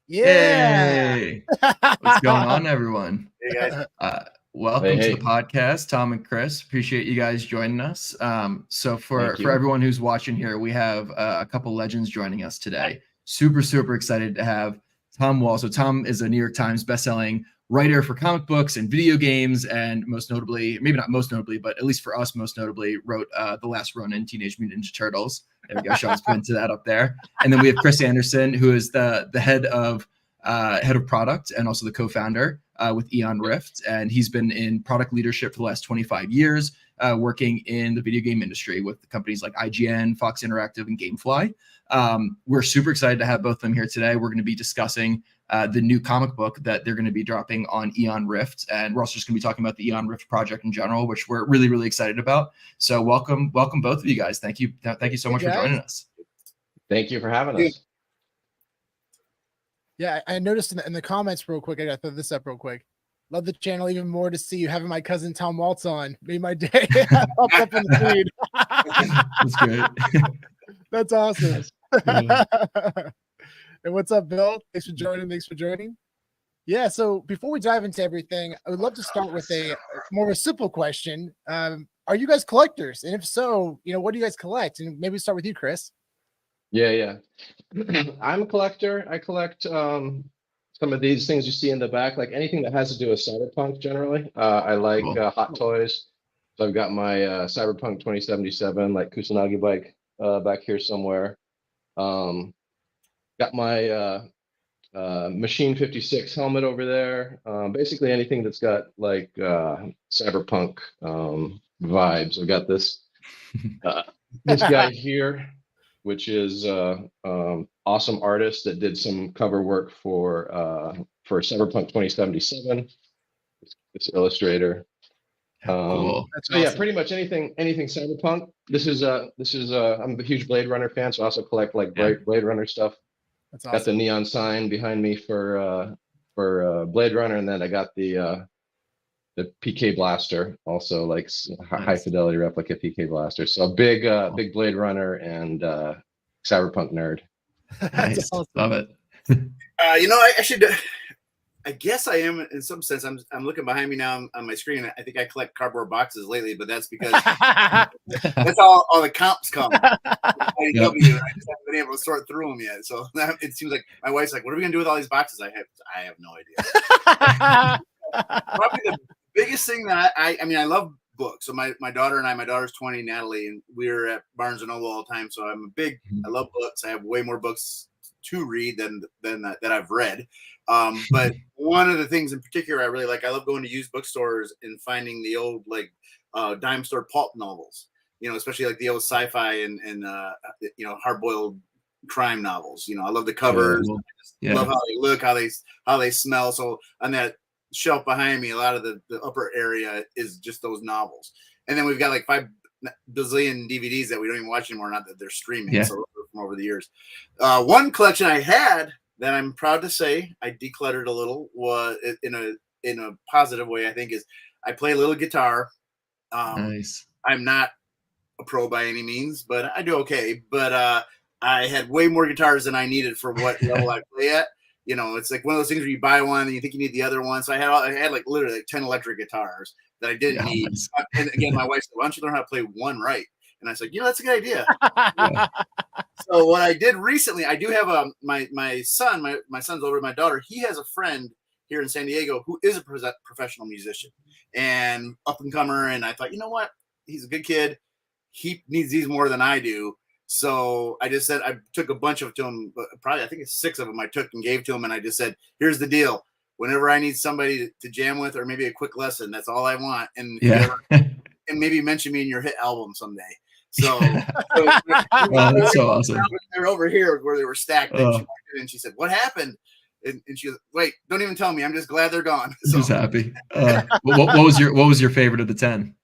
Yeah. Hey, what's going on, everyone? Hey guys. Welcome to the Hey. podcast, Tom and Chris. Appreciate you guys joining us. So for Thank you. everyone who's watching here, we have a couple legends joining us today. Super excited to have Tom Waltz. So Tom is a New York Times bestselling writer for comic books and video games, and most notably, maybe not most notably, but at least for us, most notably, wrote The Last Ronin, Teenage Mutant Ninja Turtles. There we go. Sean's pointing to that up there. And then we have Chris Anderson, who is the head of product and also the co-founder with EON RIFT, and he's been in product leadership for the last 25 years, working in the video game industry with companies like IGN, Fox Interactive, and GameFly. We're super excited to have both of them here today. We're going to be discussing the new comic book that they're going to be dropping on EON RIFT, and we're also just going to be talking about the EON RIFT project in general, which we're really excited about. So welcome both of you guys. Thank you so much for joining us. Thank you for having us. Yeah, I noticed in the comments real quick. I got to throw this up real quick. Love the channel even more to see you having my cousin Tom Waltz on. Made my day. Popped up in the feed. That's great. That's awesome. And what's up, Bill? Thanks for joining. Yeah, so before we dive into everything, I would love to start with a more of a simple question. Are you guys collectors? And if so, what do you guys collect? And maybe start with you, Chris. Yeah. I'm a collector. I collect some of these things you see in the back, like anything that has to do with cyberpunk generally. I like hot toys. So I've got my Cyberpunk 2077, like Kusanagi bike back here somewhere. Got my Machine 56 helmet over there. Basically anything that's got like cyberpunk vibes. I've got this this guy here, which is awesome artist that did some cover work for Cyberpunk 2077. This illustrator. Cool. That's So awesome. yeah, pretty much anything cyberpunk. This is I'm a huge Blade Runner fan, so I also collect like Blade Runner stuff. That's awesome. Got the neon sign behind me for Blade Runner, and then I got the PK blaster, also like high fidelity replica PK blaster. So big Blade Runner and cyberpunk nerd. Nice. Awesome. Love it. I guess I am in some sense. I'm looking behind me now on my screen. I think I collect cardboard boxes lately, but that's because that's all the comps come. I just haven't been able to sort through them yet. So it seems like my wife's like, "What are we gonna do with all these boxes?" I have no idea. Probably the biggest thing that I mean, I love books. So my daughter and my daughter's 20, Natalie, and we're at Barnes and Noble all the time. So I love books. I have way more books to read than that I've read. But one of the things in particular I really like, I love going to used bookstores and finding the old like dime store pulp novels, especially like the old sci-fi and hard-boiled crime novels. I love the covers. I love how they look, how they smell. So on that shelf behind me, a lot of the upper area is just those novels. And then we've got like 5 bazillion DVDs that we don't even watch anymore, not that they're streaming. So from over the years. One collection I had that I'm proud to say I decluttered a little, was in a positive way, I think, is I play a little guitar. Nice. I'm not a pro by any means, but I do okay. But I had way more guitars than I needed for what level I play at. It's like one of those things where you buy one and you think you need the other one. So I had like literally like 10 electric guitars that I didn't need. Nice. And again, my wife said, "Why don't you learn how to play one right?" And I said, "That's a good idea." So what I did recently, I do have my son's older than my daughter. He has a friend here in San Diego who is a professional musician and up and comer. And I thought, what? He's a good kid. He needs these more than I do. So I just said, I took a bunch of to him, probably I think it's 6 of them I took and gave to him. And I just said, "Here's the deal. Whenever I need somebody to jam with, or maybe a quick lesson, that's all I want. And and maybe mention me in your hit album someday." So that's so awesome. They're over here where they were stacked. And she said, "What happened?" And she goes, "Wait, don't even tell me. I'm just glad they're gone." So just happy. What was your favorite of the 10?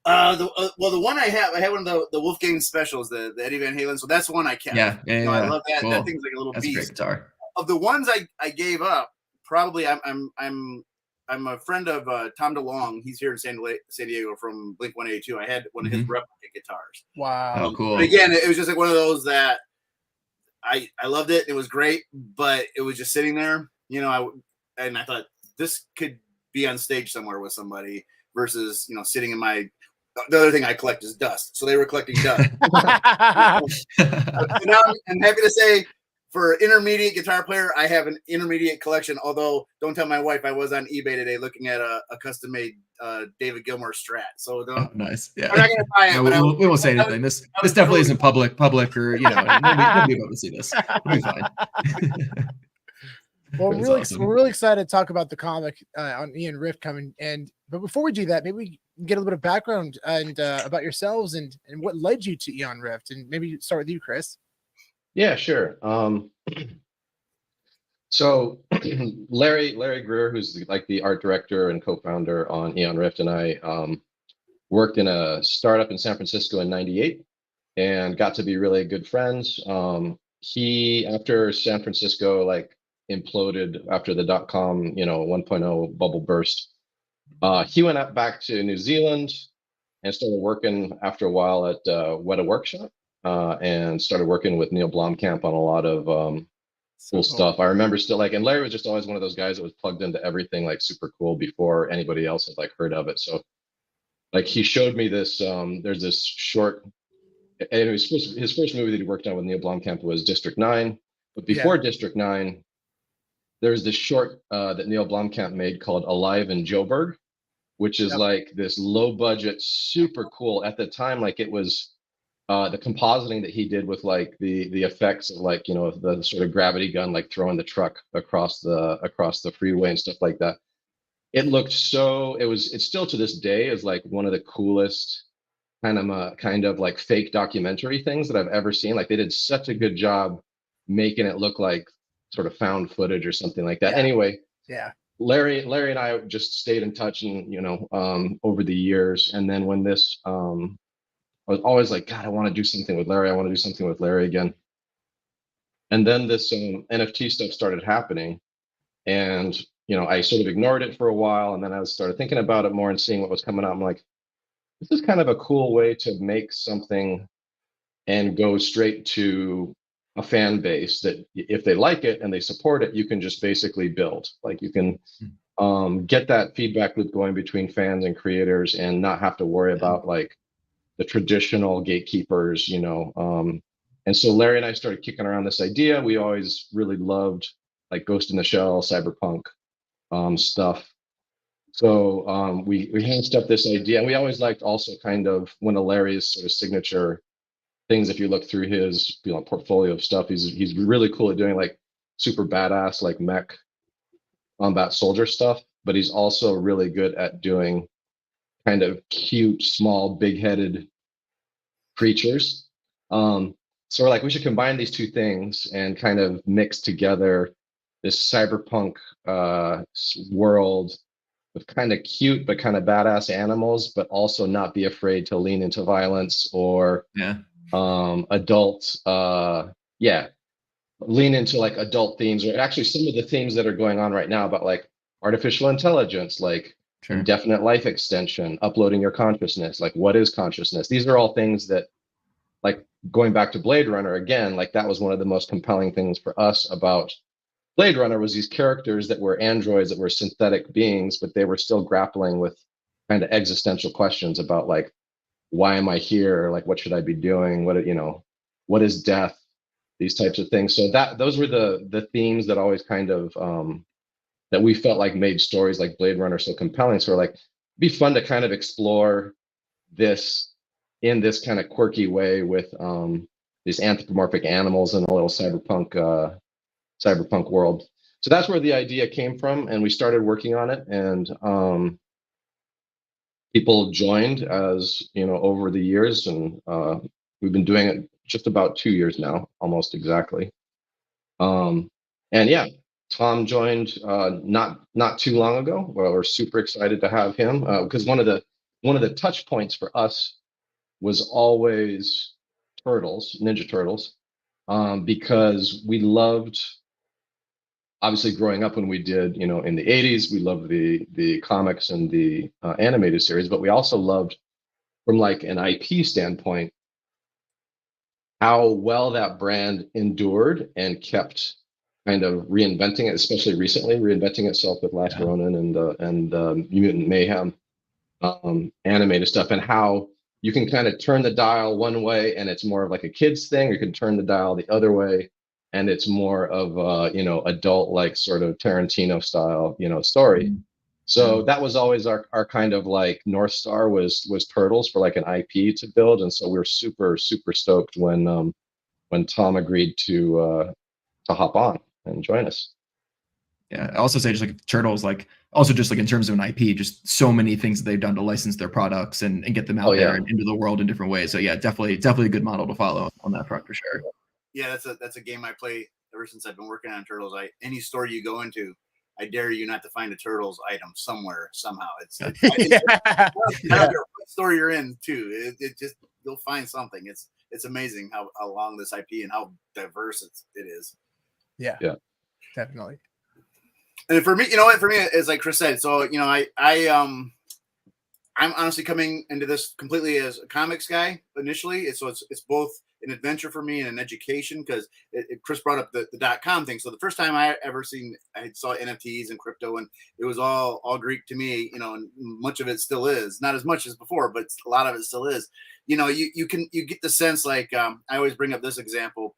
The one I had one of the Wolfgang specials, the Eddie Van Halen. So that's the one I kept. I love that. Cool. That thing's like a little beast. A great guitar. Of the ones I gave up, probably I'm a friend of Tom DeLonge. He's here in San Diego from Blink 182. I had one of his replica guitars. Wow. Oh, cool. But again, it was just like one of those that I loved it. It was great, but it was just sitting there, and I thought this could be on stage somewhere with somebody versus, sitting in my. The other thing I collect is dust, so they were collecting dust. So now I'm happy to say, for intermediate guitar player, I have an intermediate collection. Although, don't tell my wife, I was on eBay today looking at a custom-made David Gilmour Strat. So nice. Yeah. I'm not gonna buy it. No, but we won't say anything. This definitely isn't public, or nobody will able to see this. It'll be fine. Well, Awesome. we're really excited to talk about the comic on EON Rift coming. But before we do that, maybe we can get a little bit of background and about yourselves and what led you to EON Rift, and maybe start with you, Chris. Yeah, sure. So Leri Greer, who's the art director and co-founder on EON Rift, and I worked in a startup in San Francisco in '98 and got to be really good friends. He, after San Francisco imploded after the .com 1.0 bubble burst, he went up back to New Zealand and started working after a while at Weta Workshop, and started working with Neil Blomkamp on a lot of cool stuff. I remember still and Larry was just always one of those guys that was plugged into everything super cool before anybody else had heard of it. So he showed me this, there's this short, and it was his first movie that he worked on with Neil Blomkamp was District 9. But before District 9, there's this short that Neil Blomkamp made called Alive in Joburg, which is this low budget, super cool at the time. It was the compositing that he did with the effects of the sort of gravity gun, throwing the truck across the freeway and stuff like that. It looked so, it's still to this day is one of the coolest kind of fake documentary things that I've ever seen. They did such a good job making it look like sort of found footage or something like that. Anyway, Larry and I just stayed in touch and over the years. And then when this I was always God, I want to do something with Larry. I want to do something with Larry again. And then this NFT stuff started happening, and I sort of ignored it for a while, and then I started thinking about it more and seeing what was coming out. I'm like, this is kind of a cool way to make something and go straight to a fan base that if they like it and they support it, you can just basically build. You can get that feedback loop going between fans and creators and not have to worry about the traditional gatekeepers, and so Larry and I started kicking around this idea. We always really loved Ghost in the Shell, cyberpunk stuff. So we hatched up this idea, and we always liked also kind of one of Larry's sort of signature things. If you look through his portfolio of stuff, he's really cool at doing super badass mech combat soldier stuff, but he's also really good at doing kind of cute, small, big-headed creatures. So we're we should combine these two things and kind of mix together this cyberpunk world with kind of cute but kind of badass animals, but also not be afraid to lean into violence or adult lean into adult themes, or actually some of the themes that are going on right now about artificial intelligence, indefinite life extension, uploading your consciousness, what is consciousness. These are all things that going back to Blade Runner again, that was one of the most compelling things for us about Blade Runner, was these characters that were androids, that were synthetic beings, but they were still grappling with kind of existential questions about why am I here? What should I be doing? What is death? These types of things. So those were the themes that always kind of that we felt made stories like Blade Runner so compelling. So we're it'd be fun to kind of explore this in this kind of quirky way with these anthropomorphic animals in a little cyberpunk world. So that's where the idea came from, and we started working on it, and people joined as over the years, and we've been doing it just about 2 years now, almost exactly. And yeah, Tom joined not too long ago. Well, we're super excited to have him because one of the touch points for us was always Ninja Turtles, because we loved, obviously growing up when we did, in the 80s, we loved the comics and the animated series, but we also loved from an IP standpoint, how well that brand endured and kept kind of reinventing it, especially recently, reinventing itself with Last Ronin and Mutant Mayhem animated stuff, and how you can kind of turn the dial one way and it's more of like a kid's thing, or you can turn the dial the other way and it's more of adult, like sort of Tarantino style, story. So that was always our kind of like North Star was Turtles for like an IP to build. And so we were super, super stoked when Tom agreed to hop on and join us. Yeah, I also say just like Turtles, like also just like in terms of an IP, just so many things that they've done to license their products and get them out there and into the world in different ways. So yeah, definitely a good model to follow on that front for sure. Yeah, that's a game I play ever since I've been working on Turtles. Any store you go into, I dare you not to find a Turtles item somewhere, somehow. I don't care what store you're in too. It just, you'll find something. It's amazing how long this IP and how diverse it is. Yeah, definitely. And for me, for me, it's like Chris said. So I'm honestly coming into this completely as a comics guy initially. It's both an adventure for me and an education, because Chris brought up the .com thing. So the first time I saw NFTs and crypto, and it was all Greek to me, and much of it still is, not as much as before, but a lot of it still is. You get the sense, like I always bring up this example,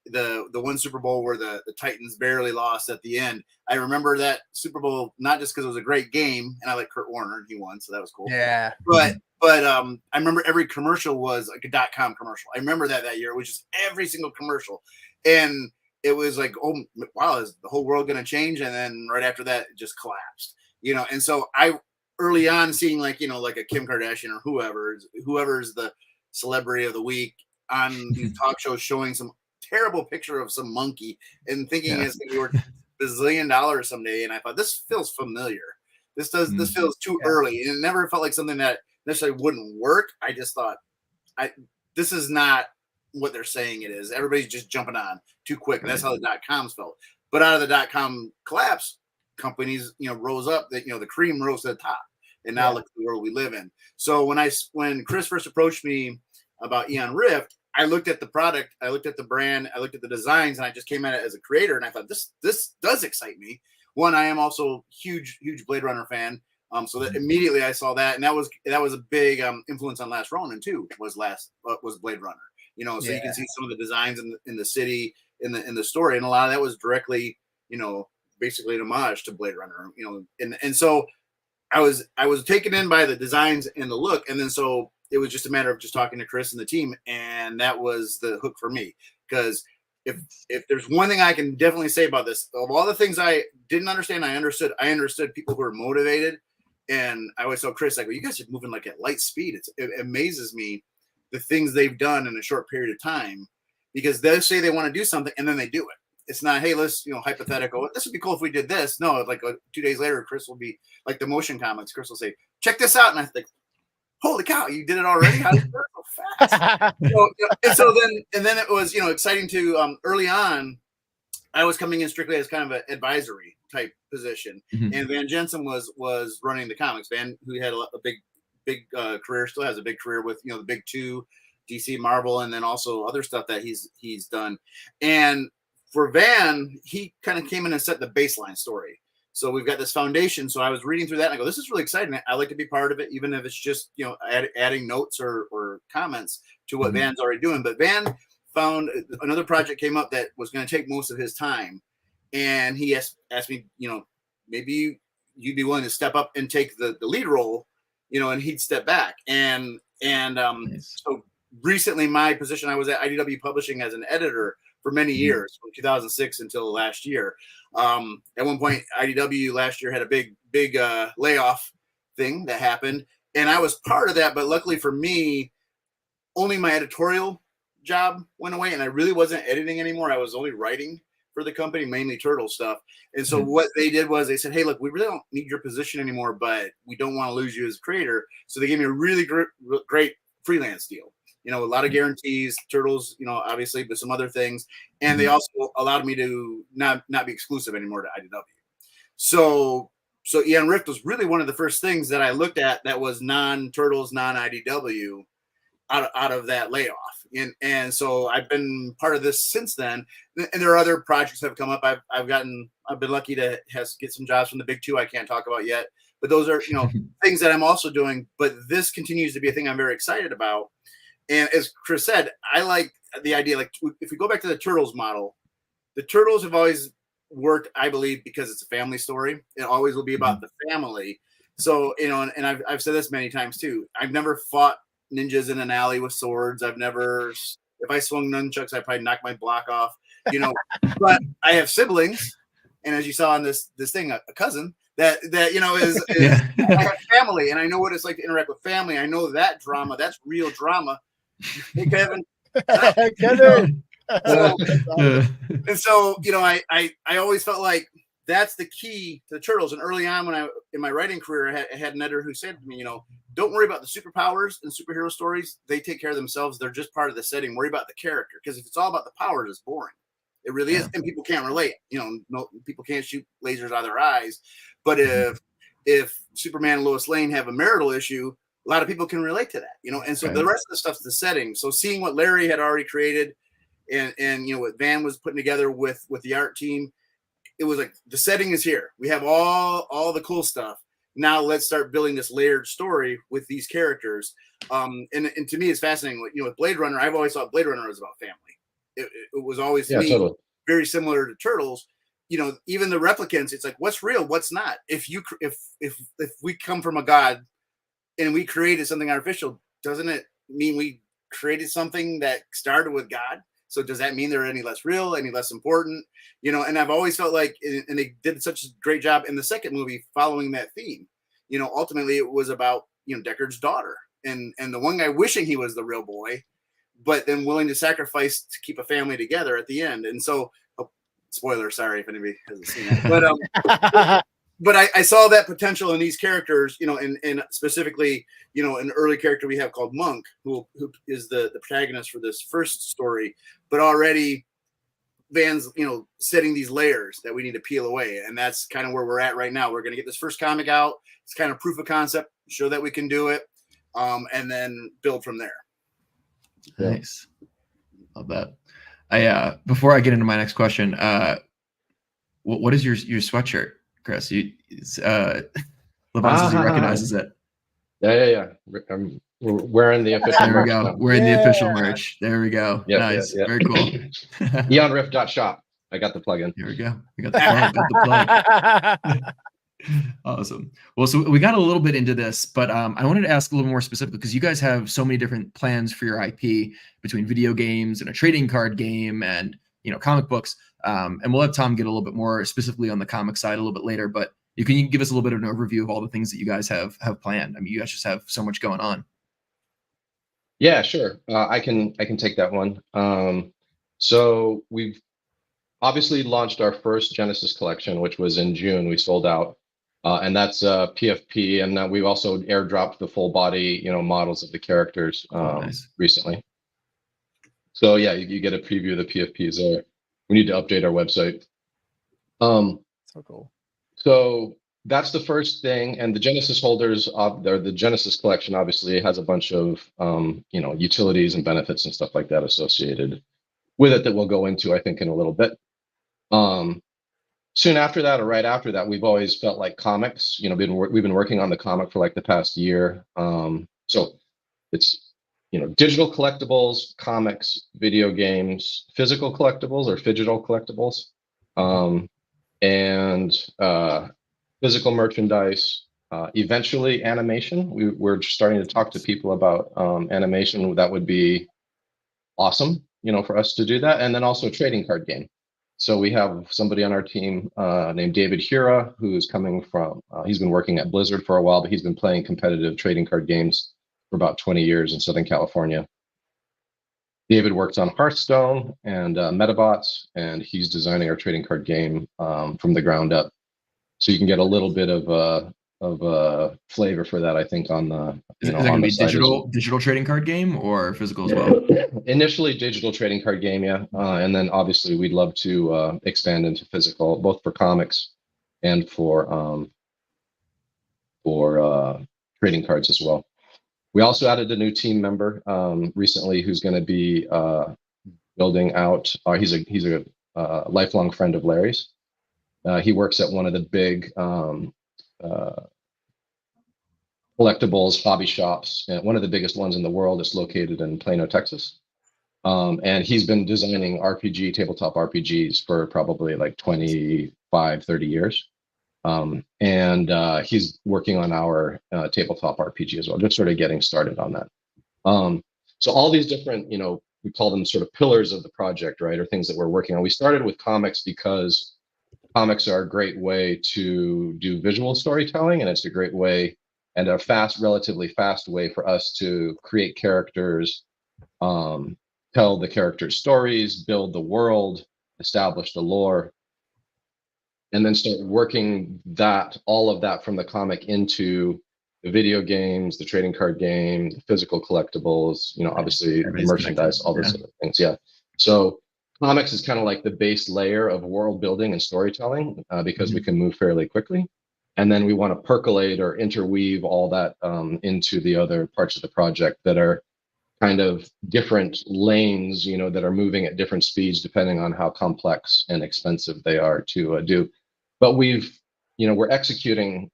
the one Super Bowl where the Titans barely lost at the end. I remember that Super Bowl not just because it was a great game, and I like Kurt Warner and he won, so that was cool. Yeah. But I remember every commercial was like a .com commercial. I remember that year. It was just every single commercial, and it was like, oh wow, is the whole world going to change? And then right after that, it just collapsed. And so I early on seeing like a Kim Kardashian or whoever's the celebrity of the week on these talk shows showing some terrible picture of some monkey and thinking it's going to be worth $1 bazillion someday. And I thought, this feels familiar. This feels too early. And it never felt like something that necessarily wouldn't work. I just thought, this is not what they're saying it is. Everybody's just jumping on too quick. And that's how the .coms felt. But out of the .com collapse, companies, rose up, that, the cream rose to the top. And now look at the world we live in. So when Chris first approached me about EON Rift, I looked at the product, I looked at the brand, I looked at the designs, and I just came at it as a creator. And I thought, this does excite me. One, I am also huge Blade Runner fan. So that immediately I saw that, and that was a big influence on Last Ronin too. Was Blade Runner. So you can see some of the designs in the city, in the story, and a lot of that was directly, basically an homage to Blade Runner. And so I was taken in by the designs and the look, and then so it was just a matter of just talking to Chris and the team, and that was the hook for me. Because if there's one thing I can definitely say about this, of all the things I didn't understand, I understood people who are motivated. And I always tell Chris, like, well, you guys are moving like at light speed. It amazes me the things they've done in a short period of time, because they say they want to do something and then they do it. It's not, hey, let's, hypothetical, this would be cool if we did this. No, like 2 days later, Chris will be like the motion comics. Chris will say, check this out. And I think, holy cow, you did it already? How did you do it so fast? And then it was, exciting to, early on, I was coming in strictly as kind of an advisory type position. And Van Jensen was running the comics. Van, who had a big career, still has a big career with, the big two, DC, Marvel, and then also other stuff that he's done. And for Van, he kind of came in and set the baseline story. So we've got this foundation. So I was reading through that and I go, this is really exciting. I like to be part of it, even if it's just, adding notes or comments to what Van's already doing. But Van found another project came up that was going to take most of his time. And he asked me, maybe you'd be willing to step up and take the lead role, and he'd step back. And so recently my position, I was at IDW Publishing as an editor for many years, from 2006 until last year. At one point, IDW last year had a big layoff thing that happened, and I was part of that. But luckily for me, only my editorial job went away, and I really wasn't editing anymore. I was only writing for the company, mainly Turtle stuff. And so what they did was they said, hey, look, we really don't need your position anymore, but we don't want to lose you as a creator. So they gave me a really great freelance deal. A lot of guarantees, Turtles, obviously, but some other things. And they also allowed me to not be exclusive anymore to IDW. So EON Rift was really one of the first things that I looked at that was non-Turtles, non-IDW out of that layoff. And so I've been part of this since then. And there are other projects that have come up. I've been lucky to get some jobs from the big two I can't talk about yet, but those are, things that I'm also doing. But this continues to be a thing I'm very excited about. And as Chris said, I like the idea, like if we go back to the Turtles model, the Turtles have always worked, I believe, because it's a family story. It always will be about the family. So, and I've said this many times too. I've never fought ninjas in an alley with swords. I've never, if I swung nunchucks, I'd probably knock my block off, but I have siblings. And as you saw in this thing, a cousin that is Yeah. I have family, and I know what it's like to interact with family. I know that drama, that's real drama. Hey, Kevin. Kevin. So, and so, I always felt like that's the key to the Turtles. And early on, when in my writing career, I had an editor who said to me, don't worry about the superpowers and superhero stories. They take care of themselves. They're just part of the setting. Worry about the character. Because if it's all about the powers, it's boring. It really is. And people can't relate. No, people can't shoot lasers out of their eyes. But if Superman and Lois Lane have a marital issue, a lot of people can relate to that, and so the rest of the stuff's the setting. So seeing what Larry had already created and what Van was putting together with the art team, it was like the setting is here. We have all the cool stuff. Now let's start building this layered story with these characters. And to me, it's fascinating. With Blade Runner, I've always thought Blade Runner was about family. It was always to me totally. very similar to Turtles. Even the replicants, it's like, what's real, what's not. If we come from a god and we created something artificial, doesn't it mean we created something that started with God? So does that mean they're any less real, any less important? And I've always felt like, and they did such a great job in the second movie following that theme. Ultimately it was about, Deckard's daughter and the one guy wishing he was the real boy, but then willing to sacrifice to keep a family together at the end. And so, spoiler, sorry if anybody hasn't seen it, but I saw that potential in these characters, and specifically, an early character we have called Monk, who is the protagonist for this first story, but already Van's, setting these layers that we need to peel away. And that's kind of where we're at right now. We're going to get this first comic out. It's kind of proof of concept, show that we can do it, and then build from there. Nice. Love that. Before I get into my next question, what is your sweatshirt, Chris? Levon recognizes it. Yeah. We're wearing the official. There we go. Now. We're in the official merch. There we go. Yep, nice. Yep. Very cool. EONRIFT.shop. I got the plugin. Here we go. We got the plug. Awesome. Well, so we got a little bit into this, but I wanted to ask a little more specifically because you guys have so many different plans for your IP between video games and a trading card game and comic books. And we'll have Tom get a little bit more specifically on the comic side a little bit later. But you can give us a little bit of an overview of all the things that you guys have planned. I mean, you guys just have so much going on. Yeah, sure. I can take that one. So we've obviously launched our first Genesis collection, which was in June. We sold out. And that's PFP, and we've also airdropped the full body, models of the characters Nice. recently. So yeah, you get a preview of the PFPs there. We need to update our website. So cool. So that's the first thing, and the Genesis holders, the Genesis collection obviously has a bunch of utilities and benefits and stuff like that associated with it that we'll go into, I think, in a little bit. Soon after that, or right after that, we've always felt like comics. We've been working on the comic for like the past year. So it's digital collectibles, comics, video games, physical collectibles or phygital collectibles, and physical merchandise. Eventually, animation. We're starting to talk to people about animation. That would be awesome, for us to do that, and then also a trading card game. So we have somebody on our team named David Hura, who's coming from, he's been working at Blizzard for a while, but he's been playing competitive trading card games for about 20 years in Southern California. David works on Hearthstone and Metabots, and he's designing our trading card game from the ground up. So you can get a little bit of flavor for that, I think, on the Is it going to be digital trading card game or physical as well? Initially digital trading card game, yeah, and then obviously we'd love to expand into physical, both for comics and for trading cards as well. We also added a new team member recently who's going to be building out. He's a lifelong friend of Larry's. He works at one of the big collectibles hobby shops, and one of the biggest ones in the world. Is located in Plano, Texas. And he's been designing tabletop RPGs for probably like 25, 30 years. And he's working on our tabletop RPG as well, just sort of getting started on that. So all these different, we call them sort of pillars of the project, right? Or things that we're working on. We started with comics because comics are a great way to do visual storytelling, and it's a great way and a relatively fast way for us to create characters, tell the characters' stories, build the world, establish the lore, and then start working all of that from the comic into the video games, the trading card game, the physical collectibles, obviously the merchandise, all those other things. Yeah. So comics is kind of like the base layer of world building and storytelling because we can move fairly quickly. And then we want to percolate or interweave all that into the other parts of the project that are kind of different lanes, that are moving at different speeds depending on how complex and expensive they are to do. But we're executing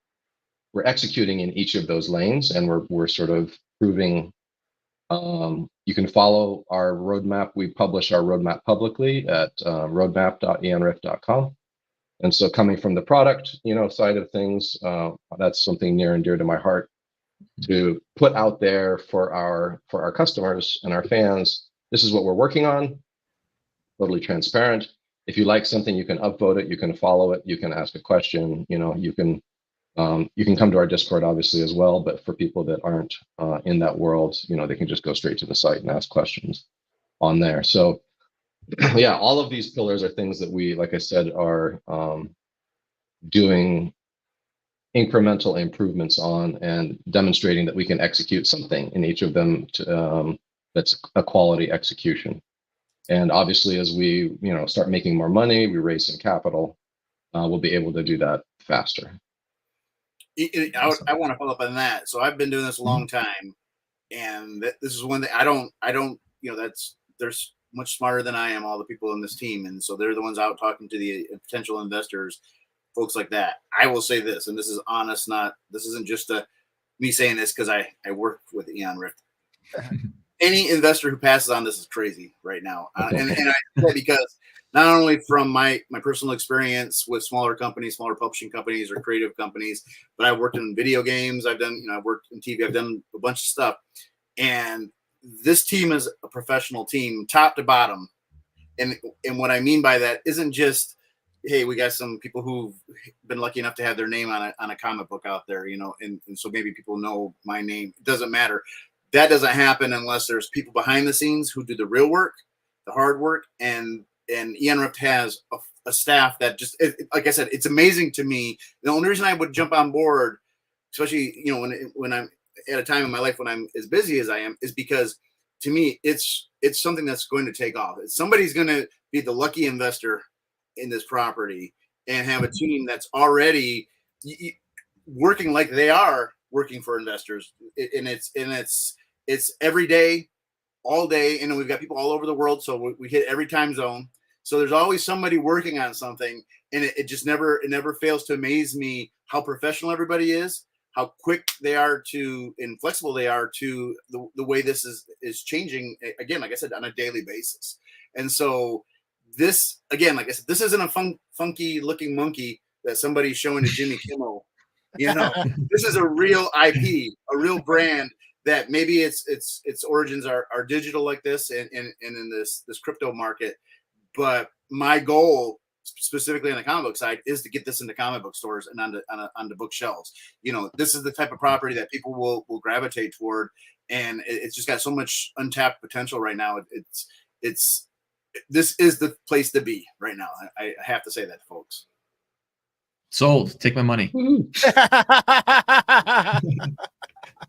in each of those lanes, and we're sort of proving. You can follow our roadmap. We publish our roadmap publicly at roadmap.eonrift.com. And so coming from the product, side of things, that's something near and dear to my heart to put out there for our customers and our fans. This is what we're working on, totally transparent. If you like something, you can upvote it, you can follow it, you can ask a question, you can come to our Discord obviously as well, but for people that aren't in that world, they can just go straight to the site and ask questions on there. So yeah, all of these pillars are things that we, like I said, are doing incremental improvements on and demonstrating that we can execute something in each of them that's a quality execution. And obviously, as we start making more money, we raise some capital, we'll be able to do that faster. I want to follow up on that. So I've been doing this a long time, and this is one that I don't, there's much smarter than I am, all the people in this team. And so they're the ones out talking to the potential investors, folks like that. I will say this, and this is honest, this isn't just me saying this because I work with EON RIFT. Any investor who passes on this is crazy right now. And I say because not only from my personal experience with smaller companies, smaller publishing companies or creative companies, but I've worked in video games. I've done, I've worked in TV. I've done a bunch of stuff. And this team is a professional team, top to bottom. And what I mean by that isn't just, hey, we got some people who've been lucky enough to have their name on a comic book out there, and so maybe people know my name. It doesn't matter. That doesn't happen unless there's people behind the scenes who do the real work, the hard work. And EON RIFT has a staff that just, like I said, it's amazing to me. The only reason I would jump on board, especially, when I'm at a time in my life when I'm as busy as I am, is because to me, it's something that's going to take off. Somebody's going to be the lucky investor in this property and have a team that's already working like they are working for investors. And it's every day, all day. And we've got people all over the world. So we hit every time zone. So there's always somebody working on something. And it never fails to amaze me how professional everybody is, how quick they are and flexible they are to the way this is changing, again, like I said, on a daily basis. And so this, again, like I said, this isn't a funky looking monkey that somebody's showing to Jimmy Kimmel. This is a real IP, a real brand that maybe its origins are digital like this and in this crypto market. But my goal, specifically on the comic book side, is to get this into comic book stores and onto bookshelves. This is the type of property that people will gravitate toward, and it's just got so much untapped potential right now. This is the place to be right now. I have to say that, folks. Sold. Take my money.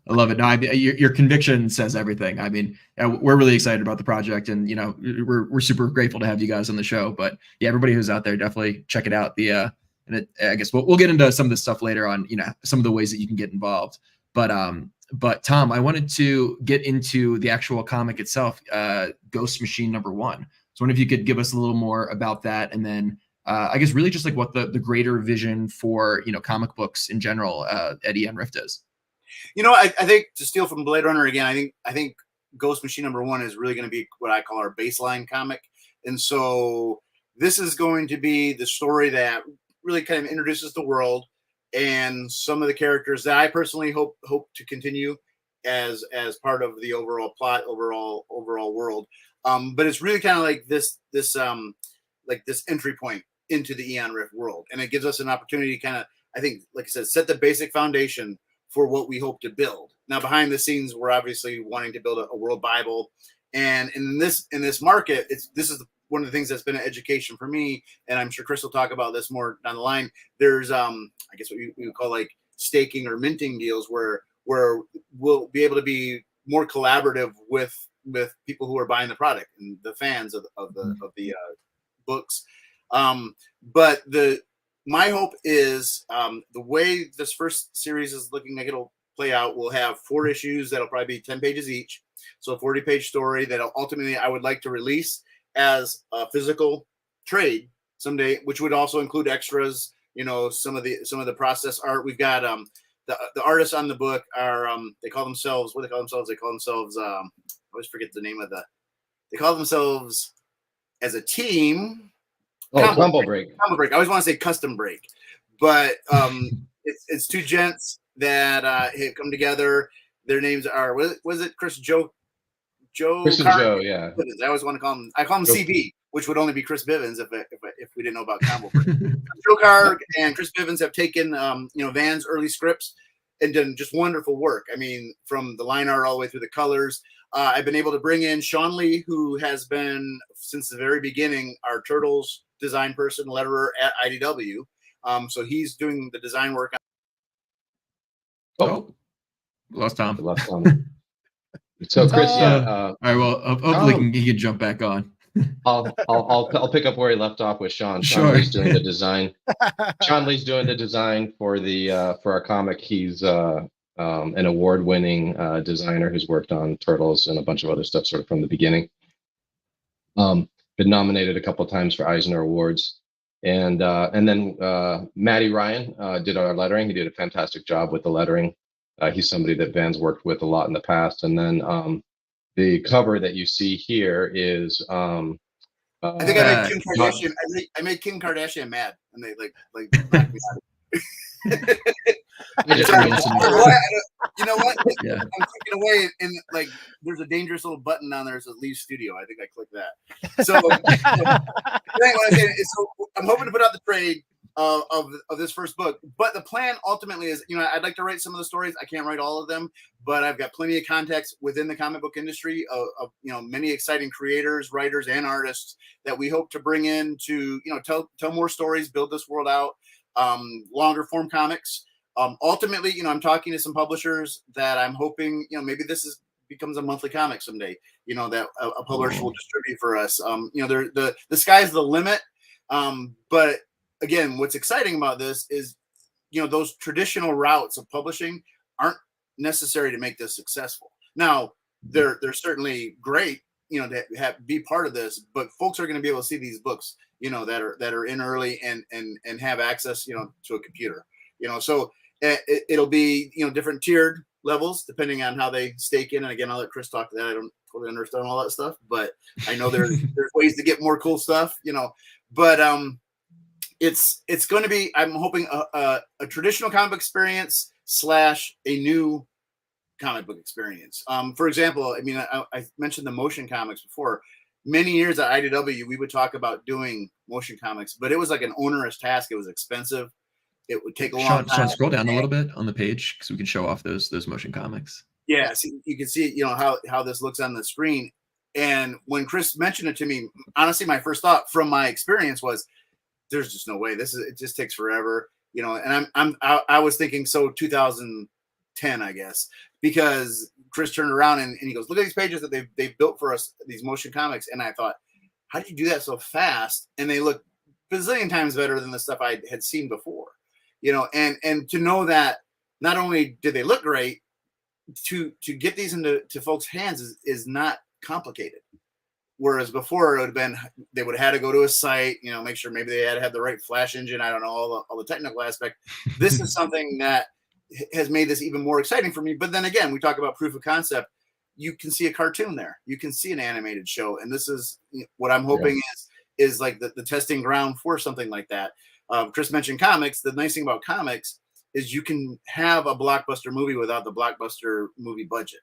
I love it. No, your conviction says everything. I mean, we're really excited about the project, and we're super grateful to have you guys on the show. But yeah, everybody who's out there, definitely check it out. I guess we'll get into some of this stuff later on. Some of the ways that you can get involved. But But Tom, I wanted to get into the actual comic itself, Ghost Machine #1. So I wonder if you could give us a little more about that, and then I guess really just like what the greater vision for comic books in general at EON Rift is. I think, to steal from Blade Runner again, I think Ghost Machine #1 is really going to be what I call our baseline comic, and so this is going to be the story that really kind of introduces the world and some of the characters that I personally hope to continue as part of the overall plot, overall world. But it's really kind of like this entry point into the EON Rift world, and it gives us an opportunity to kind of, I think, like I said, set the basic foundation for what we hope to build. Now, behind the scenes, we're obviously wanting to build a world Bible, and in this market, this is one of the things that's been an education for me, and I'm sure Chris will talk about this more down the line. There's I guess what we would call like staking or minting deals, where we'll be able to be more collaborative with people who are buying the product and the fans of the books. But my hope is the way this first series is looking like it'll play out, we'll have 4 issues that'll probably be 10 pages each, so a 40-page story that ultimately I would like to release as a physical trade someday, which would also include extras, some of the process art. We've got the artists on the book are they call themselves I always forget the name of they call themselves as a team. Combo Break. I always want to say Custom Break, but it's 2 gents that have come together. Their names are, was it Chris Chris and Joe, yeah. I always want to call him. I call him CB, which would only be Chris Bivens if we didn't know about Combo Break. Joe Carg and Chris Bivens have taken Van's early scripts and done just wonderful work. I mean, from the line art all the way through the colors. I've been able to bring in Sean Lee, who has been since the very beginning our Turtles design person, letterer at IDW. So he's doing the design work. Lost Tom. So Chris, all right. Well, hopefully he can jump back on. I'll pick up where he left off with Sean. Sure. Sean Lee's doing the design. Sean Lee's doing the design for our comic. He's an award-winning designer who's worked on Turtles and a bunch of other stuff sort of from the beginning. Been nominated a couple of times for Eisner Awards, and then Matty Ryan did our lettering. He did a fantastic job with the lettering. He's somebody that Van's worked with a lot in the past. And then the cover that you see here is I think I made Kim Kardashian. I made Kim Kardashian mad, and they like knocked me out. You know what? Yeah. I'm clicking away, and like there's a dangerous little button down there that says "Leave Studio." I think I clicked that. So, I'm hoping to put out the trade of this first book, but the plan ultimately is, I'd like to write some of the stories. I can't write all of them, but I've got plenty of contacts within the comic book industry of many exciting creators, writers, and artists that we hope to bring in to tell more stories, build this world out, longer form comics. Ultimately, I'm talking to some publishers that I'm hoping maybe this becomes a monthly comic someday. That a publisher will distribute for us. The sky's the limit, but again, what's exciting about this is, those traditional routes of publishing aren't necessary to make this successful. Now, they're certainly great, to be part of this, but folks are going to be able to see these books, that are in early and have access, to a computer, so it'll be, different tiered levels depending on how they stake in. And again, I'll let Chris talk to that. I don't totally understand all that stuff, but I know there's ways to get more cool stuff, but it's going to be, I'm hoping a traditional comic book experience / a new comic book experience. For example, I mean, I mentioned the motion comics before. Many years at IDW, we would talk about doing motion comics, but it was like an onerous task. It was expensive. It would take a long time. Sean, scroll down a little bit on the page so we can show off those motion comics. Yeah, so you can see, how this looks on the screen. And when Chris mentioned it to me, honestly, my first thought from my experience was, there's just no way. It just takes forever, and I was thinking, so 2010, I guess, because Chris turned around and he goes, look at these pages that they've built for us, these motion comics. And I thought, how do you do that so fast? And they look bazillion times better than the stuff I had seen before, and to know that not only did they look great, to get these into folks' hands is not complicated. Whereas before it would have been, they would have had to go to a site, make sure maybe they had to have the right Flash engine. I don't know, all the technical aspect. This is something that has made this even more exciting for me. But then again, we talk about proof of concept. You can see a cartoon there. You can see an animated show. And this is what I'm hoping is like the testing ground for something like that. Chris mentioned comics. The nice thing about comics is you can have a blockbuster movie without the blockbuster movie budget.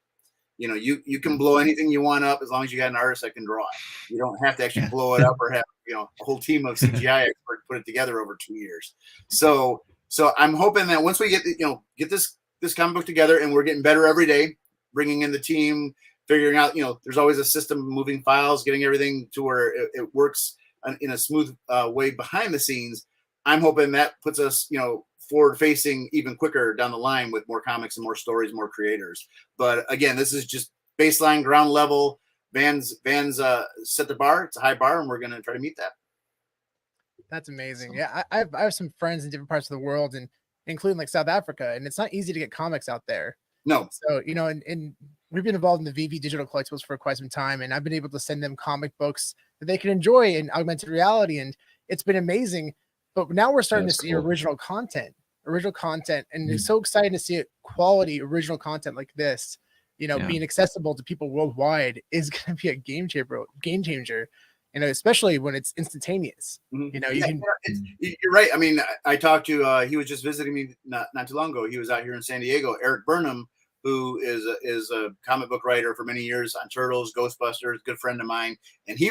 You can blow anything you want up as long as you got an artist that can draw it. You don't have to actually blow it up or have a whole team of CGI experts put it together over 2 years. So I'm hoping that once we get this comic book together, and we're getting better every day, bringing in the team, figuring out there's always a system of moving files, getting everything to where it works in a smooth way behind the scenes. I'm hoping that puts us forward facing even quicker down the line with more comics and more stories, more creators. But again, this is just baseline, ground level. Vans set the bar. It's a high bar, and we're going to try to meet that. That's amazing. Yeah, I have some friends in different parts of the world, and including like South Africa, and it's not easy to get comics out there. No. So and we've been involved in the VV digital collectibles for quite some time, and I've been able to send them comic books that they can enjoy in augmented reality, and it's been amazing. But now we're starting to see original content, and it's so exciting to see quality original content like this, being accessible to people worldwide is going to be a game changer. Especially when it's instantaneous. Mm-hmm. You're right. I mean, I talked to he was just visiting me not too long ago. He was out here in San Diego. Eric Burnham, who is a comic book writer for many years on Turtles, Ghostbusters, good friend of mine, and he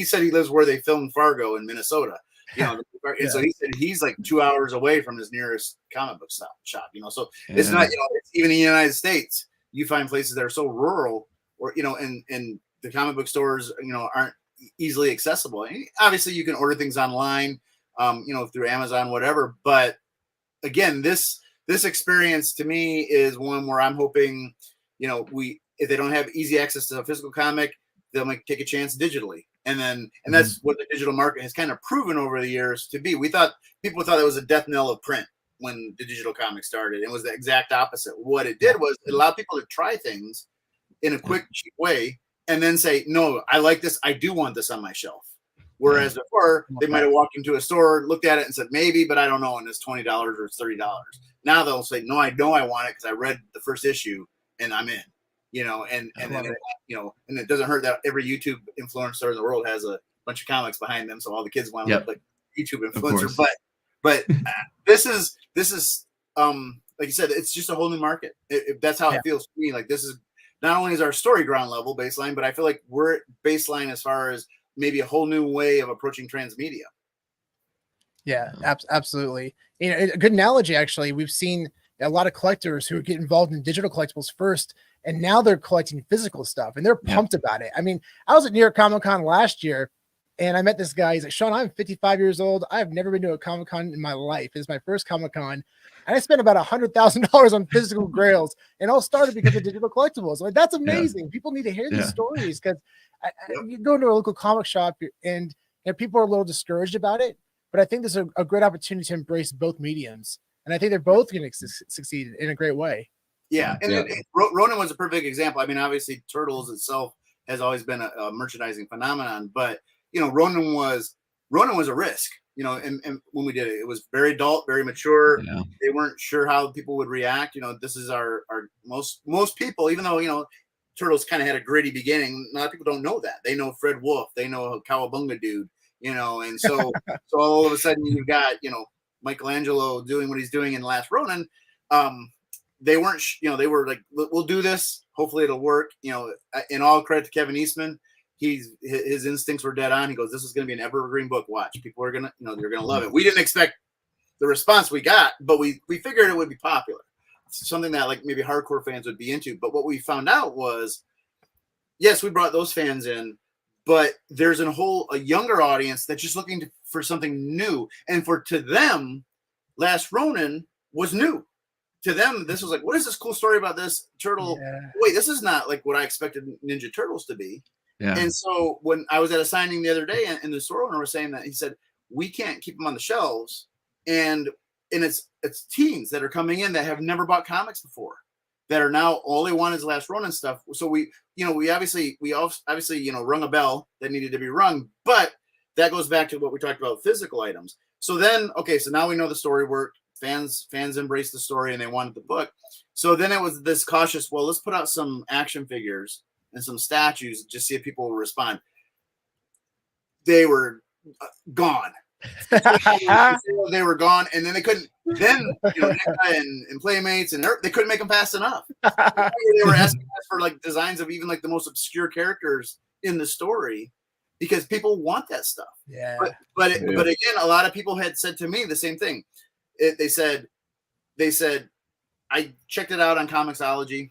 said he lives where they filmed Fargo in Minnesota. And so he said he's like 2 hours away from his nearest comic book shop. So it's not, it's even in the United States, you find places that are so rural, or and the comic book stores, aren't easily accessible. And obviously, you can order things online, through Amazon, whatever. But again, this experience to me is one where I'm hoping, if they don't have easy access to a physical comic, they'll take a chance digitally. And that's what the digital market has kind of proven over the years to be. People thought it was a death knell of print when the digital comic started. It was the exact opposite. What it did was it allowed people to try things in a quick, cheap way, and then say, no, I like this. I do want this on my shelf. Whereas before, they might have walked into a store, looked at it, and said, maybe, but I don't know, and it's $20 or it's $30. Now they'll say, no, I know I want it because I read the first issue and I'm in. And it doesn't hurt that every YouTube influencer in the world has a bunch of comics behind them, so all the kids want to look like YouTube influencer. But this is like you said, it's just a whole new market. That's how it feels to me. Like, this is not only is our story ground level baseline, but I feel like we're baseline as far as maybe a whole new way of approaching transmedia. Yeah, absolutely. A good analogy, actually. We've seen a lot of collectors who get involved in digital collectibles first, and now they're collecting physical stuff, and they're pumped about it. I mean, I was at New York Comic Con last year, and I met this guy. He's like, Sean, I'm 55 years old. I've never been to a Comic Con in my life. It's my first Comic Con. And I spent about $100,000 on physical grails, and all started because of digital collectibles. Like, that's amazing. People need to hear these stories, because you go into a local comic shop, and people are a little discouraged about it. But I think there's a great opportunity to embrace both mediums. And I think they're both going to succeed in a great way. Yeah. And Ronin was a perfect example. I mean, obviously, Turtles itself has always been a merchandising phenomenon. But, Ronin was a risk. And when we did it, it was very adult, very mature. Yeah. They weren't sure how people would react. This is our most people, even though, Turtles kind of had a gritty beginning. A lot of people don't know that. They know Fred Wolf. They know Cowabunga Dude, and so all of a sudden you've got, Michelangelo doing what he's doing in Last Ronin. They weren't, they were like, we'll do this. Hopefully it'll work. In all credit to Kevin Eastman, his instincts were dead on. He goes, this is going to be an evergreen book. Watch, people are going to, they're going to love it. We didn't expect the response we got, but we figured it would be popular. It's something that like maybe hardcore fans would be into. But what we found out was, yes, we brought those fans in, but there's a younger audience that's just looking for something new. And to them, Last Ronin was new. To them, this was like, what is this cool story about this turtle? Yeah. Wait, this is not like what I expected Ninja Turtles to be. Yeah. And so when I was at a signing the other day, and the store owner was saying that, he said, we can't keep them on the shelves. And it's teens that are coming in that have never bought comics before. that are now all they want is Last Ronin stuff. So we obviously rung a bell that needed to be rung, but that goes back to what we talked about, physical items. So then, okay, so now we know the story worked. Fans embraced the story and they wanted the book. So then it was this cautious, well, let's put out some action figures and some statues, just see if people will respond. They were gone. They were gone, and then they couldn't. Then and Playmates and they couldn't make them fast enough. They were asking us for like designs of even like the most obscure characters in the story because people want that stuff. Yeah. But again, a lot of people had said to me the same thing. They said, I checked it out on Comixology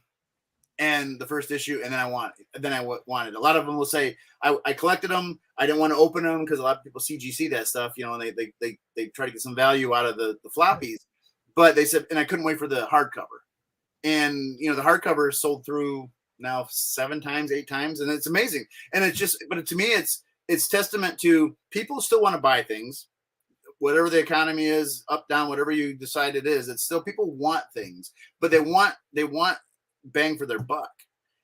and the first issue, and then I wanted. A lot of them will say, I collected them. I didn't want to open them because a lot of people CGC that stuff, and they try to get some value out of the floppies. But they said, and I couldn't wait for the hardcover. And the hardcover is sold through now 7 times, 8 times, and it's amazing. And it's just, but to me, it's testament to people still want to buy things. Whatever the economy is, up, down, whatever you decide it is, it's still people want things, but they want bang for their buck.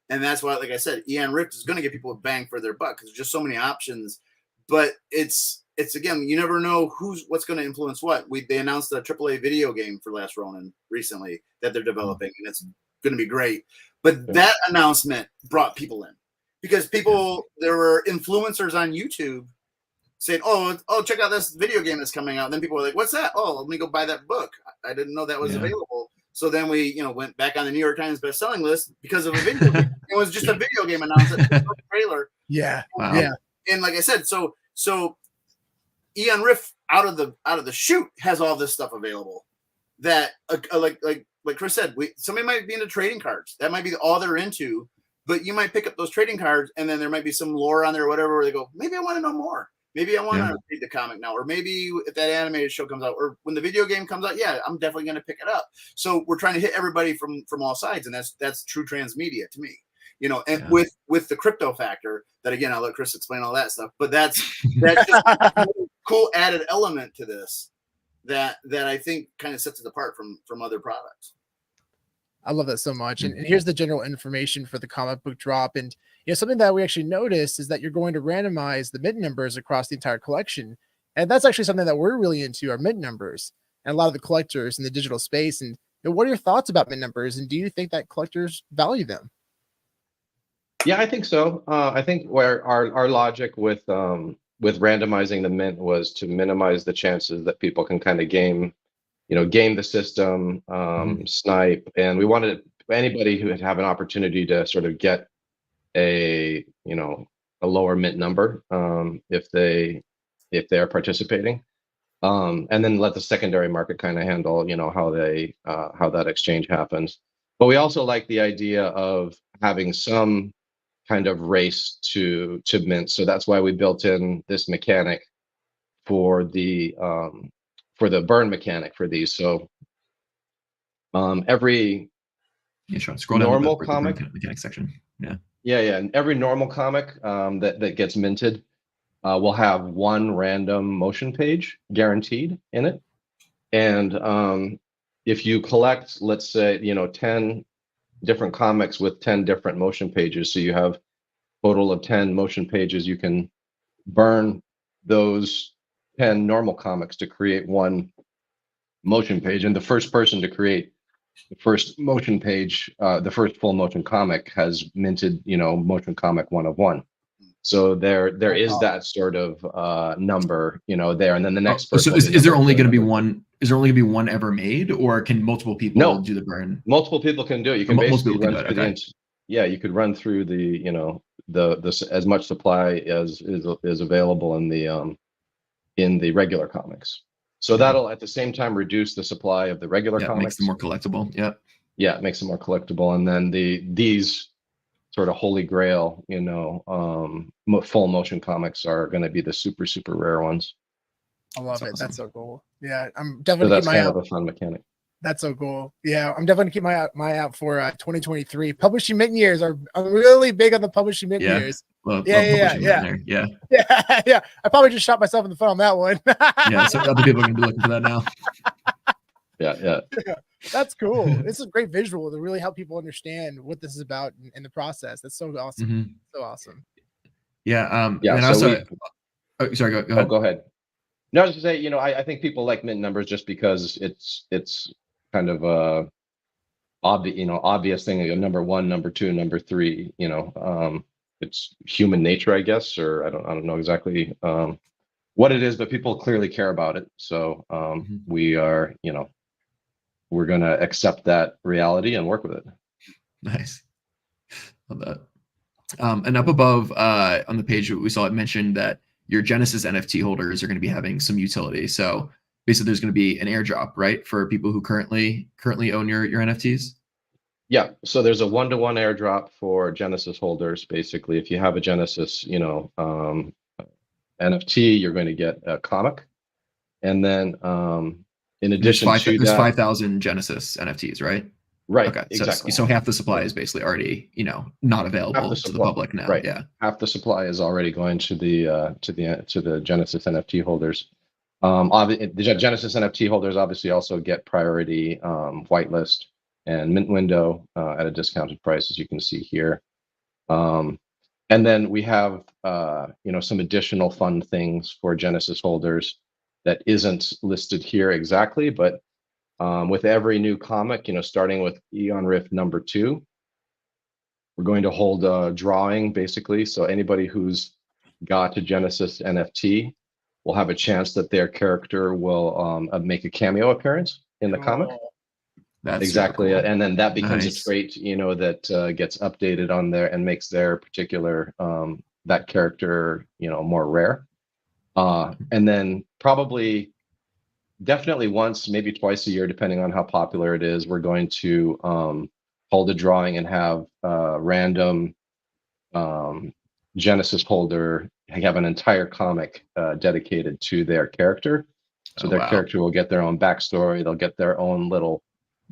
And that's why, like I said, EON Rift is going to get people a bang for their buck because there's just so many options. But it's again, you never know what's going to influence what. They announced a AAA video game for Last Ronin recently that they're developing, and it's going to be great. But that announcement brought people in because there were influencers on YouTube saying, oh, check out this video game that's coming out. And then people were like, what's that? Oh, let me go buy that book. I didn't know that was available. So then we, went back on the NYTimes Bestselling list because of a video game. It was just a video game announcement, trailer. Yeah. Wow. Yeah. And like I said, so EON Rift out of the chute has all this stuff available that like Chris said, somebody might be into trading cards. That might be all they're into, but you might pick up those trading cards and then there might be some lore on there or whatever where they go, maybe I want to know more. Maybe I want to read the comic now, or maybe if that animated show comes out, or when the video game comes out, yeah, I'm definitely going to pick it up. So we're trying to hit everybody from all sides, and that's true transmedia to me, And with the crypto factor, that again, I'll let Chris explain all that stuff, but that's just a cool added element to this that I think kind of sets it apart from other products. I love that so much. And here's the general information for the comic book drop. And something that we actually noticed is that you're going to randomize the mint numbers across the entire collection. And that's actually something that we're really into, are mint numbers, and a lot of the collectors in the digital space. And what are your thoughts about mint numbers? And do you think that collectors value them? Yeah, I think so. I think where our logic with randomizing the mint was to minimize the chances that people can kind of game the system, snipe, and we wanted anybody who would have an opportunity to sort of get a lower mint number if they are participating, and then let the secondary market kind of handle how that exchange happens. But we also like the idea of having some kind of race to mint, so that's why we built in this mechanic for the burn mechanic for these. So every scroll normal down comic mechanic section. And every normal comic that gets minted will have one random motion page guaranteed in it. And if you collect, let's say 10 different comics with 10 different motion pages, so you have a total of 10 motion pages, you can burn those 10 normal comics to create one motion page, and the first person to create the first motion page, the first full motion comic, has minted motion comic 1 of 1. So there is that sort of number there, and then the next person. So is there only going to be one? Is there only going to be one ever made, or can multiple people do the burn? Multiple people can do it. You can basically run through you could run through the the as much supply as is available in the regular comics. So that'll at the same time reduce the supply of the regular comics. Makes them more collectible. Yeah, it makes them more collectible. And then these sort of holy grail, full motion comics are going to be the super, super rare ones. I love it. Awesome. That's so cool. Yeah, I'm definitely. So that's kind of a fun mechanic. That's so cool. Yeah, I'm definitely keep my eye out for 2023 publishing mint years. I'm really big on the publishing mint years. Yeah. I probably just shot myself in the foot on that one. So other people are gonna be looking for that now. Yeah. That's cool. It's a great visual to really help people understand what this is about in the process. That's so awesome. Mhm. So awesome. Yeah. Yeah. And So also, sorry, go ahead. go ahead. No, I was just say, I think people like mint numbers just because it's kind of obvious thing. Number one, number two, number three. It's human nature, I guess, or I don't know exactly what it is, but people clearly care about it. So we are, we're gonna accept that reality and work with it. Nice. Love that. And up above on the page, we saw it mentioned that your Genesis NFT holders are going to be having some utility. So basically, there's going to be an airdrop, right, for people who currently own your NFTs. Yeah. So there's a 1-to-1 airdrop for Genesis holders. Basically, if you have a Genesis, NFT, you're going to get a comic, and then in addition to there's that, 5,000 Genesis NFTs, right? right? Okay. Exactly. So half the supply is basically already, not available to the public now. Right. Yeah. Half the supply is already going to the Genesis NFT holders. The Genesis NFT holders obviously also get priority whitelist and mint window at a discounted price, as you can see here. And then we have some additional fun things for Genesis holders that isn't listed here exactly, but with every new comic, starting with EON Rift number 2, we're going to hold a drawing basically. So anybody who's got a Genesis NFT will have a chance that their character will make a cameo appearance in the comic. That's exactly, so cool. And then that becomes Nice. a trait, that gets updated on there and makes their particular that character, more rare. And then probably, definitely once, maybe twice a year, depending on how popular it is, we're going to hold a drawing and have random Genesis holder have an entire comic dedicated to their character. So their character will get their own backstory. They'll get their own little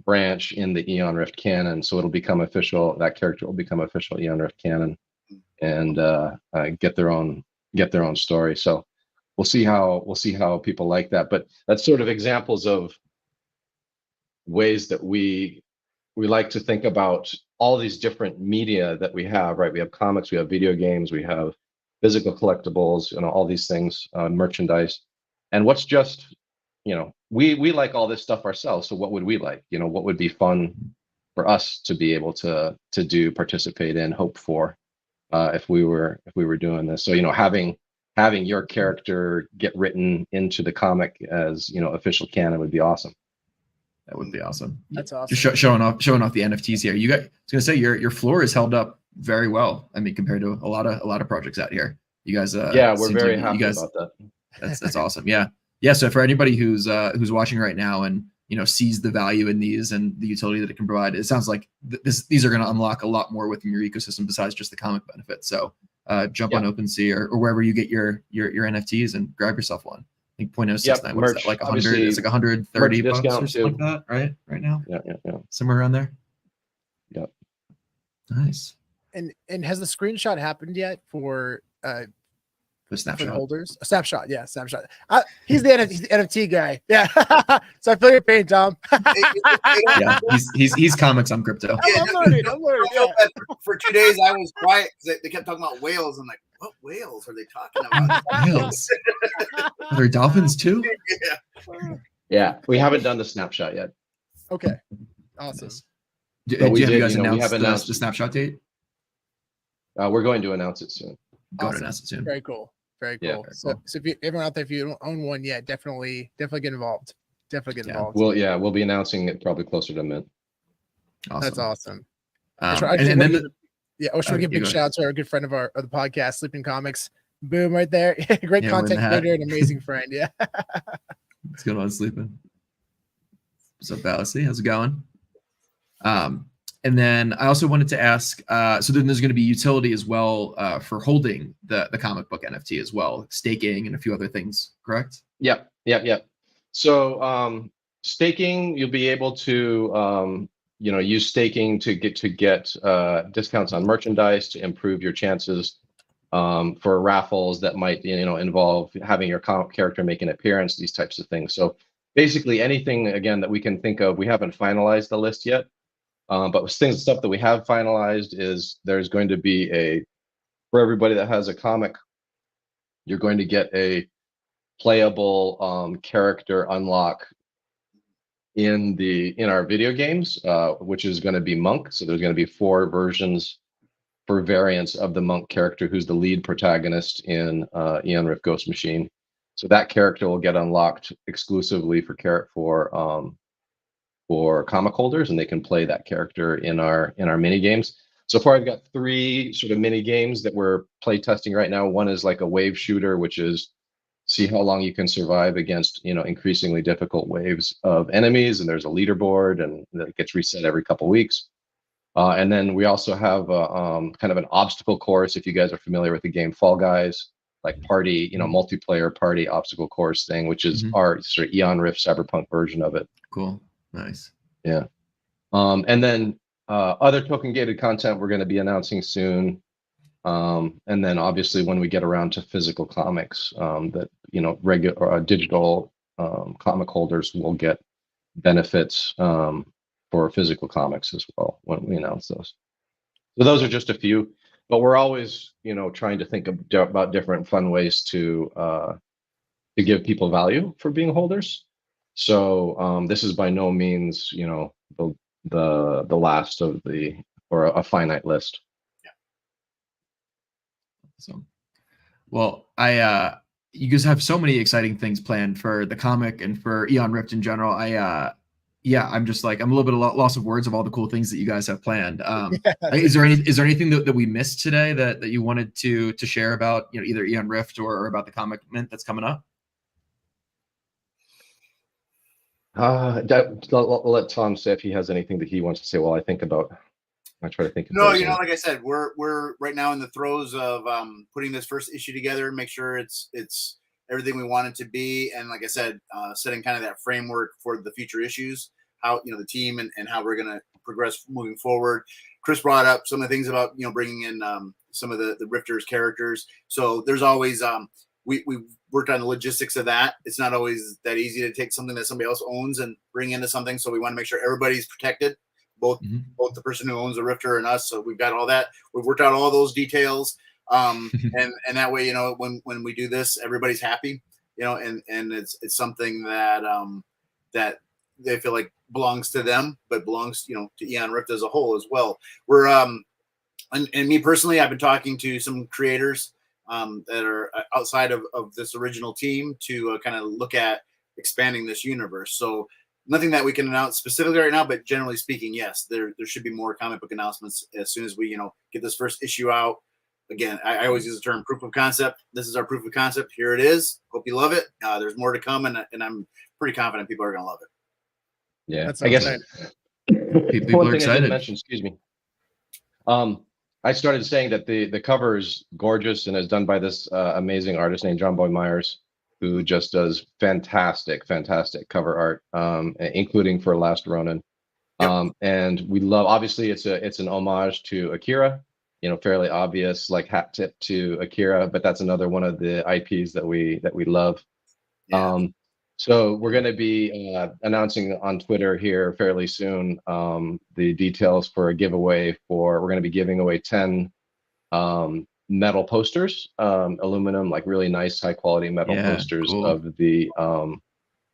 branch in the EON Rift canon. So it'll become official. That character will become official EON Rift canon and get their own story. So we'll see how people like that. But that's sort of examples of ways that we like to think about all these different media that we have, right? We have comics, we have video games, we have physical collectibles, all these things, merchandise. And what's just, we like all this stuff ourselves. So what would we like? What would be fun for us to be able to do, participate in, hope for, if we were doing this. So, having your character get written into the comic as, official canon would be awesome. That would be awesome. That's awesome. Just showing off the NFTs here. You guys, I was gonna say your floor is held up very well. I mean, compared to a lot of projects out here. You guys, yeah, we're very happy about that. That's awesome. Yeah. So for anybody who's watching right now and sees the value in these and the utility that it can provide, it sounds like these are going to unlock a lot more within your ecosystem besides just the comic benefit. So jump on OpenSea or wherever you get your NFTs and grab yourself one. I think 0.069, what is that, like 100? It's like 130 bucks or something like that, right? Right now? Yeah. Somewhere around there? Yep. Nice. And has the screenshot happened yet for The snapshot. for holders? A snapshot, yeah, snapshot. He's the NFT guy. Yeah. So I feel your pain, Tom. Yeah, he's comics on crypto. I'm learning. Yeah. For 2 days, I was quiet because they kept talking about whales. I'm like, what whales are they talking about? Whales. Are there dolphins too? Yeah, we haven't done the snapshot yet. Okay. Awesome. Do But you guys announced the snapshot date? We're going to announce it soon. Go to announce it soon. Very cool. Very cool. Yeah, So if everyone out there, if you don't own one yet, definitely get involved. Definitely get involved. We'll be announcing it probably closer to mint. Awesome. That's awesome. And then should we give a big shout out to our good friend of the podcast, Sleeping Comics. Boom, right there. Great content creator and amazing friend. Yeah. What's going on, Sleeping? What's up, Balassy? How's it going? And then I also wanted to ask, so then there's going to be utility as well for holding the comic book NFT as well, staking and a few other things, correct? Yep. So staking, you'll be able to use staking to get discounts on merchandise to improve your chances for raffles that might involve having your comic character make an appearance, these types of things. So basically anything again that we can think of. We haven't finalized the list yet, but stuff that we have finalized is there's going to be for everybody that has a comic, you're going to get a playable character unlock in our video games, which is going to be Monk. So there's going to be 4 versions for variants of the Monk character, who's the lead protagonist in EON Rift Ghost Machine. So that character will get unlocked exclusively for comic holders, and they can play that character in our mini games. So far, I've got 3 sort of mini games that we're play testing right now. One is like a wave shooter, which is see how long you can survive against increasingly difficult waves of enemies, and there's a leaderboard, and that gets reset every couple weeks. And then we also have kind of an obstacle course, if you guys are familiar with the game Fall Guys, like party, multiplayer party obstacle course thing, which is our sort of EON Rift cyberpunk version of it. Cool. Nice. Yeah. And then other token gated content we're going to be announcing soon. And then obviously when we get around to physical comics, that regular digital comic holders will get benefits for physical comics as well when we announce those. So those are just a few, but we're always trying to think about different fun ways to give people value for being holders. So this is by no means the last of or a finite list. So, well, you guys have so many exciting things planned for the comic and for EON Rift in general. I'm just like, I'm a little bit loss of words of all the cool things that you guys have planned. Is there anything that we missed today that you wanted to share about, either EON Rift or about the comic mint that's coming up? I'll let Tom say if he has anything that he wants to say while I think about. I try to think. No, like I said, we're right now in the throes of putting this first issue together, make sure it's everything we want it to be, and like I said, setting kind of that framework for the future issues, how the team and how we're gonna progress moving forward. Chris brought up some of the things about bringing in some of the Rifters characters. So there's always we worked on the logistics of that. It's not always that easy to take something that somebody else owns and bring into something. So we want to make sure everybody's protected. Both the person who owns the Rifter and us. So we've got all that. We've worked out all those details. And that way, when we do this, everybody's happy, and it's something that that they feel like belongs to them, but belongs, to EON Rift as a whole as well. We're and me personally, I've been talking to some creators that are outside of this original team to kind of look at expanding this universe. So nothing that we can announce specifically right now, but generally speaking, yes, there should be more comic book announcements as soon as we, get this first issue out. Again, I always use the term proof of concept. This is our proof of concept. Here it is. Hope you love it. There's more to come, and I'm pretty confident people are going to love it. Yeah, I guess people are excited. Excuse me. I started saying that the cover is gorgeous and is done by this amazing artist named John Boy Myers, who just does fantastic cover art, including for Last Ronin. And we love, obviously it's an homage to Akira, fairly obvious, like hat tip to Akira, but that's another one of the IPs that we love. Yeah. So we're going to be announcing on Twitter here fairly soon the details for a giveaway we're going to be giving away 10 metal posters, aluminum, like really nice high quality metal posters, cool,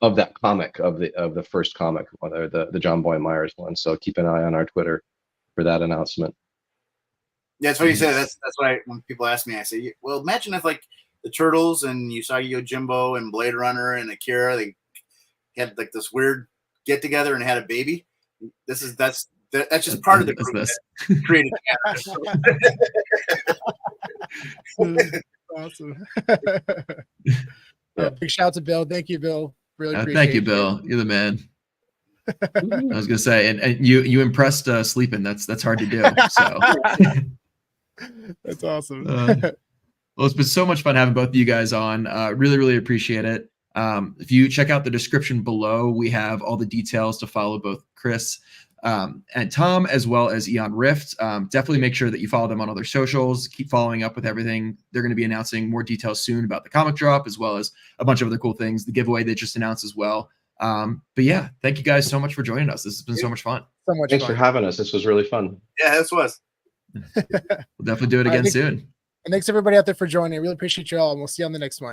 of that comic, of the first comic, the John Boy Myers one. So keep an eye on our Twitter for that announcement. Yeah, that's what you said. That's why when people ask me, I say, well, imagine if like the Turtles and Usagi Yojimbo and Blade Runner and Akira, they had like this weird get together and had a baby. That's just part of the group that created Awesome. Big shout out to Bill. Thank you, Bill. Really appreciate thank you, Bill. You're the man. I was gonna say, and you impressed sleeping. That's hard to do. So that's awesome. Well, it's been so much fun having both of you guys on. Really appreciate it. If you check out the description below, we have all the details to follow both Chris and Tom, as well as EON Rift. Definitely make sure that you follow them on other socials. Keep following up with everything. They're going to be announcing more details soon about the comic drop, as well as a bunch of other cool things. The giveaway they just announced as well. But yeah, thank you guys so much for joining us. This has been so much fun. So much Thanks fun. for having us. This was really fun. Yeah, this was. We'll definitely do it again soon. And thanks everybody out there for joining. I really appreciate you all, and we'll see you on the next one.